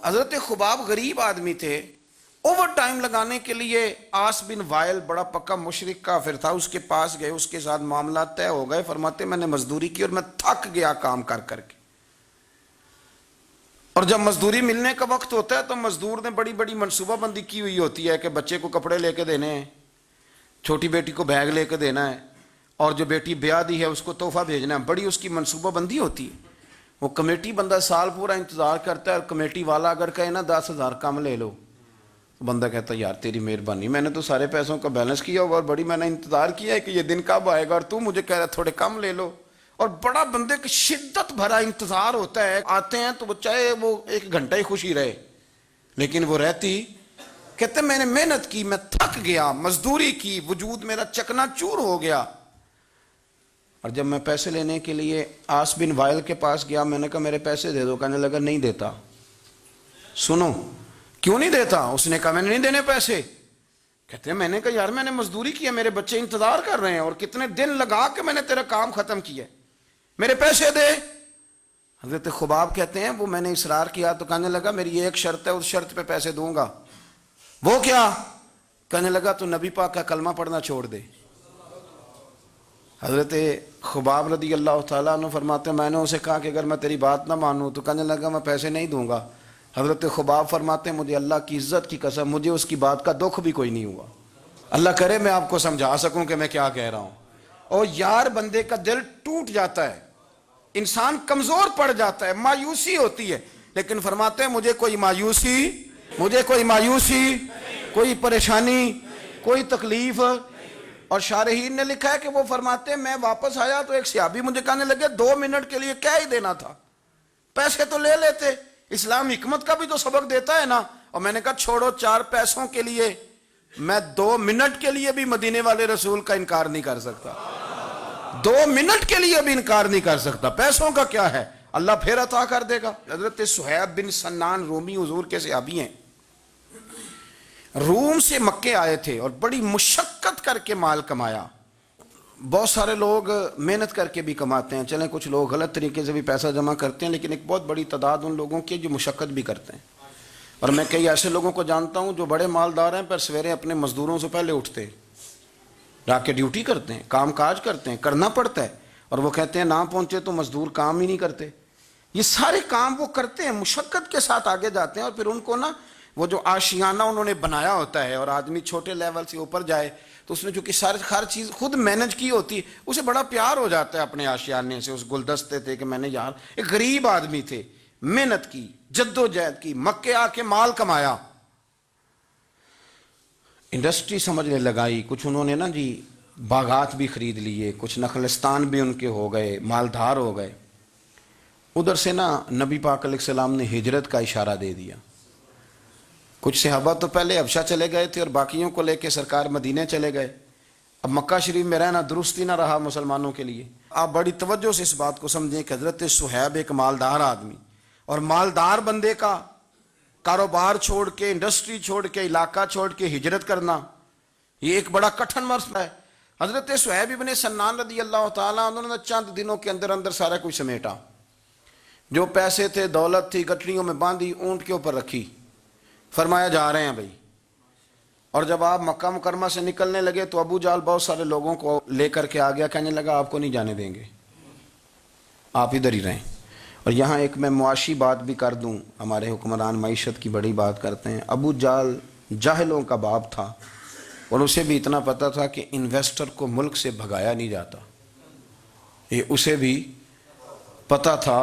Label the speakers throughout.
Speaker 1: حضرت خباب غریب آدمی تھے، اوور ٹائم لگانے کے لیے آس بن وائل بڑا پکا مشرک کافر تھا، اس کے پاس گئے، اس کے ساتھ معاملات طے ہو گئے، فرماتے میں نے مزدوری کی اور میں تھک گیا کام کر کر کے، اور جب مزدوری ملنے کا وقت ہوتا ہے تو مزدور نے بڑی بڑی منصوبہ بندی کی ہوئی ہوتی ہے کہ بچے کو کپڑے لے کے دینے ہیں، چھوٹی بیٹی کو بیگ لے کے دینا ہے، اور جو بیٹی بیاہ دی ہے اس کو تحفہ بھیجنا ہے، بڑی اس کی منصوبہ بندی ہوتی ہے۔ وہ کمیٹی بندہ سال پورا انتظار کرتا ہے، اور کمیٹی والا اگر کہے نا 10,000 کم لے لو، بندہ کہتا ہے یار تیری مہربانی، میں نے تو سارے پیسوں کا بیلنس کیا ہوگا اور بڑی میں نے انتظار کیا ہے کہ یہ دن کب آئے گا، اور تو مجھے کہہ رہا ہے تھوڑے کم لے لو، اور بڑا بندے کی شدت بھرا انتظار ہوتا ہے، آتے ہیں تو وہ چاہے وہ 1 گھنٹہ ہی خوشی رہے لیکن وہ رہتی، کہتے میں نے محنت کی، میں تھک گیا، مزدوری کی، وجود میرا چکنا چور ہو گیا، اور جب میں پیسے لینے کے لیے آس بن وائل کے پاس گیا، میں نے کہا میرے پیسے دے دو، کہنے لگا نہیں دیتا۔ سنو کیوں نہیں دیتا؟ اس نے کہا میں نے نہیں دینے پیسے۔ کہتے ہیں میں نے کہا یار میں نے مزدوری کی ہے، میرے بچے انتظار کر رہے ہیں، اور کتنے دن لگا کے میں نے تیرا کام ختم کیا ہے، میرے پیسے دے۔ حضرت خباب کہتے ہیں وہ میں نے اصرار کیا تو کہنے لگا میری ایک شرط ہے، اس شرط پہ پیسے دوں گا۔ وہ کیا؟ کہنے لگا تو نبی پاک کا کلمہ پڑھنا چھوڑ دے۔ حضرت خباب رضی اللہ تعالیٰ عنہ فرماتے ہیں میں نے اسے کہا کہ اگر میں تیری بات نہ مانوں تو کہنے لگا میں پیسے نہیں دوں گا۔ حضرت خباب فرماتے ہیں مجھے اللہ کی عزت کی قسم مجھے اس کی بات کا دکھ بھی کوئی نہیں ہوا۔ اللہ کرے میں آپ کو سمجھا سکوں کہ میں کیا کہہ رہا ہوں۔ اور یار بندے کا دل ٹوٹ جاتا ہے، انسان کمزور پڑ جاتا ہے، مایوسی ہوتی ہے، لیکن فرماتے ہیں مجھے کوئی مایوسی، کوئی پریشانی، کوئی تکلیف۔ اور شارحین نے لکھا ہے کہ وہ فرماتے ہیں میں واپس آیا تو ایک صحابی مجھے کہنے لگے 2 منٹ کے لیے کیا ہی دینا تھا، پیسے تو لے لیتے، اسلام حکمت کا بھی تو سبق دیتا ہے نا۔ اور میں نے کہا چھوڑو 4 پیسوں کے لیے میں 2 منٹ کے لیے بھی مدینے والے رسول کا انکار نہیں کر سکتا، 2 منٹ کے لیے بھی انکار نہیں کر سکتا، پیسوں کا کیا ہے، اللہ پھر عطا کر دے گا۔ حضرت صہیب بن سنان رومی حضور کے صحابی ہیں، روم سے مکے آئے تھے اور بڑی مشقت کر کے مال کمایا۔ بہت سارے لوگ محنت کر کے بھی کماتے ہیں، چلیں کچھ لوگ غلط طریقے سے بھی پیسہ جمع کرتے ہیں، لیکن ایک بہت بڑی تعداد ان لوگوں کی جو مشقت بھی کرتے ہیں۔ اور میں کئی ایسے لوگوں کو جانتا ہوں جو بڑے مالدار ہیں پر سویرے اپنے مزدوروں سے پہلے اٹھتے جا کے ڈیوٹی کرتے ہیں، کام کاج کرتے ہیں، کرنا پڑتا ہے، اور وہ کہتے ہیں نہ پہنچے تو مزدور کام ہی نہیں کرتے۔ یہ سارے کام وہ کرتے ہیں، مشقت کے ساتھ آگے جاتے ہیں، اور پھر ان کو نا وہ جو آشیانہ انہوں نے بنایا ہوتا ہے، اور آدمی چھوٹے لیول سے اوپر جائے تو اس نے جو کہ ہر چیز خود مینج کی ہوتی ہے، اسے بڑا پیار ہو جاتا ہے اپنے آشیانے سے، اس گلدستے تھے کہ میں نے یار ایک غریب آدمی تھے، محنت کی، جد و جہد کی، مکے آ کے مال کمایا، انڈسٹری سمجھنے لگائی، کچھ انہوں نے نا جی باغات بھی خرید لیے، کچھ نخلستان بھی ان کے ہو گئے، مالدار ہو گئے۔ ادھر سے نا نبی پاک علیہ السلام نے ہجرت کا اشارہ دے دیا۔ کچھ صحابہ تو پہلے حبشہ چلے گئے تھے اور باقیوں کو لے کے سرکار مدینے چلے گئے۔ اب مکہ شریف میں رہنا درست ہی نہ رہا مسلمانوں کے لیے۔ آپ بڑی توجہ سے اس بات کو سمجھیں کہ حضرت صہیب ایک مالدار آدمی، اور مالدار بندے کا کاروبار چھوڑ کے، انڈسٹری چھوڑ کے، علاقہ چھوڑ کے ہجرت کرنا، یہ ایک بڑا کٹھن مرحلہ ہے۔ حضرت صہیب ابن سنان رضی اللہ تعالیٰ عنہ نے چند دنوں کے اندر اندر سارا کچھ سمیٹا، جو پیسے تھے، دولت تھی، گٹھڑیوں میں باندھی، اونٹ کے اوپر رکھی، فرمایا جا رہے ہیں بھائی۔ اور جب آپ مکہ مکرمہ سے نکلنے لگے تو ابو جال بہت سارے لوگوں کو لے کر کے آ گیا، کہنے لگا آپ کو نہیں جانے دیں گے، آپ ادھر ہی رہیں۔ اور یہاں ایک میں معاشی بات بھی کر دوں، ہمارے حکمران معیشت کی بڑی بات کرتے ہیں۔ ابو جال جاہلوں کا باپ تھا، اور اسے بھی اتنا پتا تھا کہ انویسٹر کو ملک سے بھگایا نہیں جاتا، یہ اسے بھی پتا تھا۔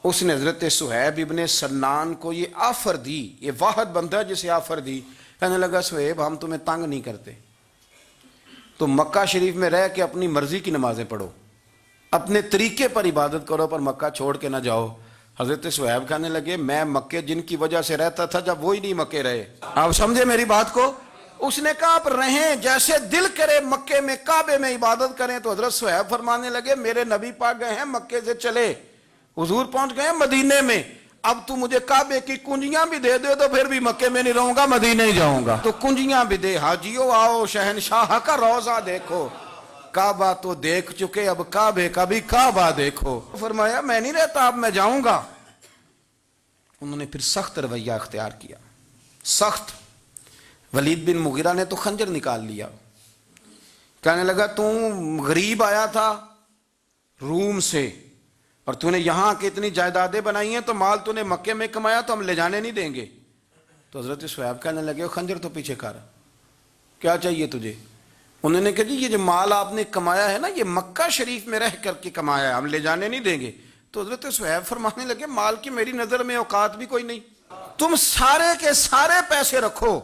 Speaker 1: اس نے حضرت صہیب ابن سنان کو یہ آفر دی، یہ واحد بندہ ہے جسے آفر دی، کہنے لگا صہیب ہم تمہیں تنگ نہیں کرتے، تم مکہ شریف میں رہ کے اپنی مرضی کی نمازیں پڑھو، اپنے طریقے پر عبادت کرو، پر مکہ چھوڑ کے نہ جاؤ۔ حضرت صہیب کہنے لگے میں مکے جن کی وجہ سے رہتا تھا جب وہی نہیں مکے رہے۔ آپ سمجھے میری بات کو؟ اس نے کہا آپ رہیں جیسے دل کرے، مکے میں کعبے میں عبادت کریں۔ تو حضرت صہیب فرمانے لگے میرے نبی پاک گئے ہیں مکے سے چلے، حضور پہنچ گئے مدینے میں، اب تو مجھے کعبے کی کنجیاں بھی دے دے تو پھر بھی مکے میں نہیں رہوں گا، مدینے ہی جاؤں گا۔ تو کنجیاں بھی دے، حاجیو آؤ شہنشاہ کا روضہ دیکھو، کعبہ تو دیکھ چکے اب کعبے کا بھی کعبہ دیکھو۔ فرمایا میں نہیں رہتا، اب میں جاؤں گا۔ انہوں نے پھر سخت رویہ اختیار کیا، سخت۔ ولید بن مغیرہ نے تو خنجر نکال لیا، کہنے لگا تو غریب آیا تھا روم سے اور تو نے یہاں کے اتنی جائیدادیں بنائی ہیں، تو مال تو نے مکے میں کمایا تو ہم لے جانے نہیں دیں گے۔ تو حضرت صہیب کہنے لگے خنجر تو پیچھے کر، کیا چاہیے تجھے؟ انہوں نے کہا جی یہ جو مال آپ نے کمایا ہے نا، یہ مکہ شریف میں رہ کر کے کمایا ہے، ہم لے جانے نہیں دیں گے۔ تو حضرت صہیب فرمانے لگے مال کی میری نظر میں اوقات بھی کوئی نہیں، تم سارے کے سارے پیسے رکھو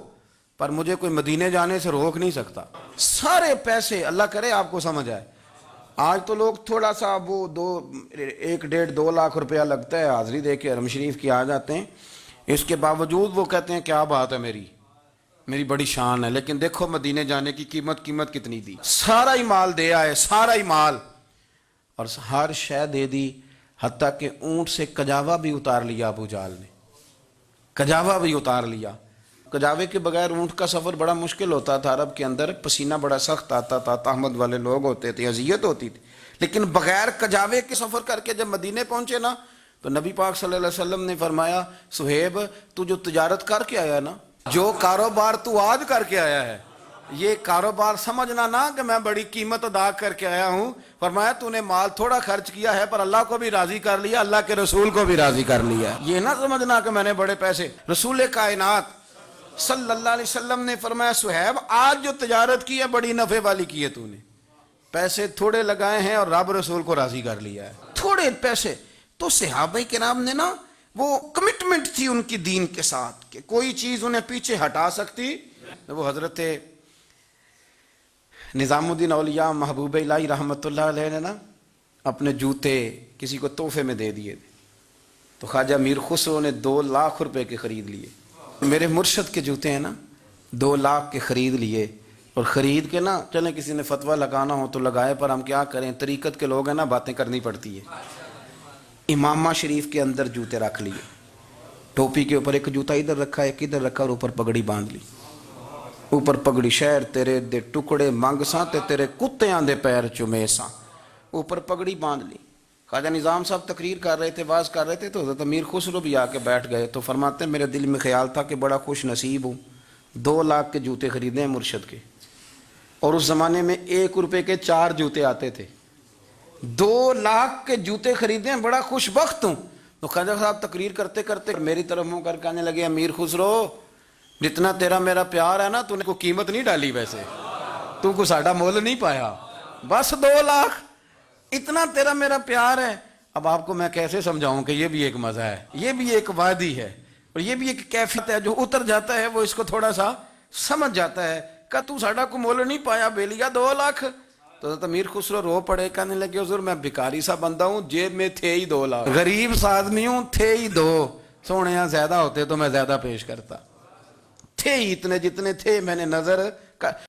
Speaker 1: پر مجھے کوئی مدینے جانے سے روک نہیں سکتا۔ سارے پیسے، اللہ کرے آپ کو سمجھ آئے۔ آج تو لوگ تھوڑا سا وہ 1.5-2 لاکھ روپیہ لگتا ہے حاضری دے کے حرم شریف کی آ جاتے ہیں، اس کے باوجود وہ کہتے ہیں کیا بات ہے، میری بڑی شان ہے، لیکن دیکھو مدینے جانے کی قیمت کتنی دی۔ سارا ہی مال دے آئے، سارا ہی مال، اور ہر شے دے دی، حتیٰ کہ اونٹ سے کجاوا بھی اتار لیا ابو جہل نے، کجاوا بھی اتار لیا۔ کجاوے کے بغیر اونٹ کا سفر بڑا مشکل ہوتا تھا، عرب کے اندر پسینہ بڑا سخت آتا تھا، تحمد والے لوگ ہوتے تھے، اذیت ہوتی تھی، لیکن بغیر کجاوے کے سفر کر کے جب مدینے پہنچے نا، تو نبی پاک صلی اللہ علیہ وسلم نے فرمایا صہیب تو جو تجارت کر کے آیا نا، جو کاروبار تو آج کر کے آیا ہے، یہ کاروبار سمجھنا نا کہ میں بڑی قیمت ادا کر کے آیا ہوں، فرمایا تو نے مال تھوڑا خرچ کیا ہے پر اللہ کو بھی راضی کر لیا، اللہ کے رسول کو بھی راضی کر لیا۔ یہ نہ سمجھنا کہ میں نے بڑے پیسے، رسول کائنات صلی اللہ علیہ وسلم نے فرمایا صہیب آج جو تجارت کی ہے بڑی نفع والی کی ہے، تو نے پیسے تھوڑے لگائے ہیں اور رب رسول کو راضی کر لیا ہے، تھوڑے پیسے۔ تو صحابہ کرام نے نا وہ کمٹمنٹ تھی ان کی دین کے ساتھ کہ کوئی چیز انہیں پیچھے ہٹا سکتی۔ وہ حضرت نظام الدین اولیاء محبوب الہی رحمۃ اللہ علیہ نے نا اپنے جوتے کسی کو تحفے میں دے دیے، تو خواجہ میر خسرو نے 2 لاکھ روپے کے خرید لیے۔ میرے مرشد کے جوتے ہیں نا 2 لاکھ کے خرید لیے، اور خرید کے نا چلیں کسی نے فتویٰ لگانا ہو تو لگائے، پر ہم کیا کریں، طریقت کے لوگ ہیں نا، باتیں کرنی پڑتی ہے۔ امامہ شریف کے اندر جوتے رکھ لیے، ٹوپی کے اوپر ایک جوتا ادھر رکھا ایک ادھر رکھا، اور اوپر پگڑی باندھ لی، اوپر پگڑی شہر تیرے دے ٹکڑے منگ ساں تے تیرے کتیاں دے پیر چومے ساں، اوپر پگڑی باندھ لی۔ خواجہ نظام صاحب تقریر کر رہے تھے، واز کر رہے تھے، تو حضرت امیر خسرو بھی آ کے بیٹھ گئے، تو فرماتے ہیں میرے دل میں خیال تھا کہ بڑا خوش نصیب ہوں، 2 لاکھ کے جوتے خریدے ہیں مرشد کے، اور اس زمانے میں 1 روپے کے 4 جوتے آتے تھے، 2 لاکھ کے جوتے خریدے ہیں، بڑا خوش بخت ہوں۔ تو خواجہ صاحب تقریر کرتے کرتے میری طرف منہ کر کہنے لگے امیر خسرو جتنا تیرا میرا پیار ہے نا، تو نے کوئی قیمت نہیں ڈالی، ویسے تو کو ساڈا مول نہیں پایا، بس 2 لاکھ اتنا تیرا میرا پیار ہے۔ اب آپ کو میں کیسے سمجھاؤں کہ یہ بھی ایک مزہ ہے، یہ بھی ایک وادی ہے، اور یہ بھی ایک کیفیت ہے، جو اتر جاتا ہے وہ اس کو تھوڑا سا سمجھ جاتا ہے کہ تو ساڈا کو مول نہیں پایا بیلیا 2 لاکھ۔ تو حضرت امیر خسرو رو پڑے، کہنے لگے حضور میں بھکاری سا بندہ ہوں، جیب میں تھے ہی 2 لاکھ، غریب سا آدمی ہوں، تھے ہی 2، سونے یہاں زیادہ ہوتے تو میں زیادہ پیش کرتا، تھے ہی اتنے جتنے تھے، میں نے نظر